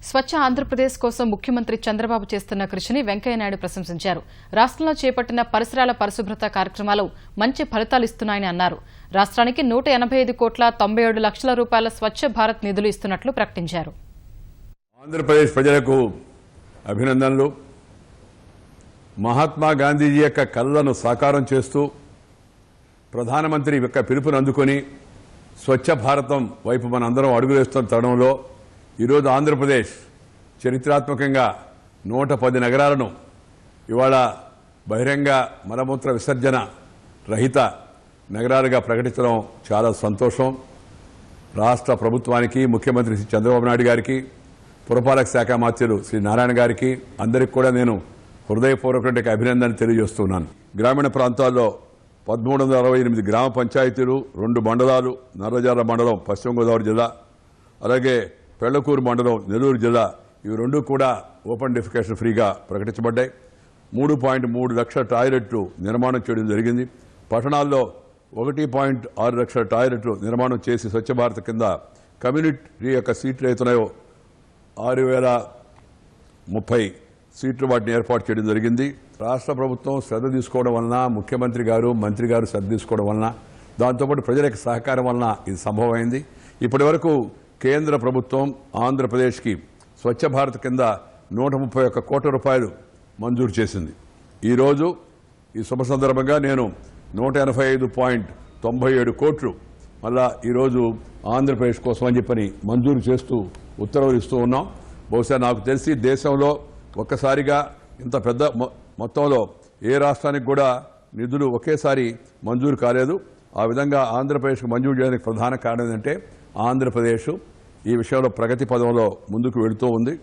స్వచ్ఛ ఆంధ్రప్రదేశ్ కోసం ముఖ్యమంత్రి చంద్రబాబు చేస్తున్న కృషిని వెంకయ్యనాయుడు ప్రశంసించారు. రాష్ట్రంలో చేపట్టిన పరిసరాల పరిశుభ్రత కార్యక్రమాలు మంచి ఫలితాలిస్తున్నాయని అన్నారు. రాష్ట్రానికి 185,97 రూపాయల స్వచ్ఛ భారత్ నిధులు ఇస్తున్నట్లు ప్రకటించారు. ఆంధ్రప్రదేశ్ ప్రజలకు అభినందనలు. మహాత్మా గాంధీజీ యొక్క కలలను సాకారం చేస్తూ ప్రధానమంత్రి యొక్క పిలుపును అందుకొని స్వచ్ఛ భారతం వైపు మనందరం అడుగులేస్తున్న తరుణంలో ఈరోజు ఆంధ్రప్రదేశ్ చరిత్రాత్మకంగా 110 నగరాలను ఇవాళ బహిరంగ మలమూత్ర విసర్జన రహిత నగరాలుగా ప్రకటించడం చాలా సంతోషం. రాష్ట్ర ప్రభుత్వానికి, ముఖ్యమంత్రి శ్రీ చంద్రబాబు నాయుడు గారికి, పురపాలక శాఖ మంత్రులు శ్రీ నారాయణ గారికి అందరికీ కూడా నేను హృదయపూర్వక అభినందనలు తెలియజేస్తున్నాను. గ్రామీణ ప్రాంతాల్లో 1368 గ్రామ పంచాయతీలు, 2 మండలాలు, నల్లజర్ల మండలం పశ్చిమ గోదావరి జిల్లా, అలాగే పెళ్లకూరు మండలం నెల్లూరు జిల్లా, ఇవి 2 కూడా ఓపెన్ డెఫికేషన్ ఫ్రీగా ప్రకటించబడ్డాయి. 3.3 లక్షల టాయిలెట్లు నిర్మాణం చేయడం జరిగింది. పట్టణాల్లో 1.6 లక్షల టాయిలెట్లు నిర్మాణం చేసి స్వచ్ఛ భారత్ కింద కమ్యూనిటీ యొక్క సీట్లు అవుతున్నాయో 6,030 సీట్లు వాటిని ఏర్పాటు చేయడం జరిగింది. రాష్ట్ర ప్రభుత్వం శ్రద్ధ తీసుకోవడం వలన, ముఖ్యమంత్రి గారు, మంత్రి గారు శ్రద్ధ తీసుకోవడం వలన, దాంతోపాటు ప్రజల యొక్క సహకారం వలన ఇది సంభవమైంది. ఇప్పటి వరకు కేంద్ర ప్రభుత్వం ఆంధ్రప్రదేశ్కి స్వచ్ఛ భారత్ కింద 131 కోట్ల రూపాయలు మంజూరు చేసింది. ఈరోజు ఈ శుభ సందర్భంగా నేను 185.97 కోట్లు మళ్ళా ఈరోజు ఆంధ్రప్రదేశ్ కోసం అని చెప్పని మంజూరు చేస్తూ ఉత్తర్వులు ఇస్తూ ఉన్నాం. బహుశా నాకు తెలిసి దేశంలో ఒక్కసారిగా ఇంత పెద్ద మొత్తంలో ఏ రాష్ట్రానికి కూడా నిధులు ఒకేసారి మంజూరు కాలేదు. ఆ విధంగా ఆంధ్రప్రదేశ్కు మంజూరు చేయడానికి ప్రధాన కారణం ఏంటంటే ఆంధ్రప్రదేశ్ ఈ విషయంలో ప్రగతి పదంలో ముందుకు వెళుతూ ఉంది.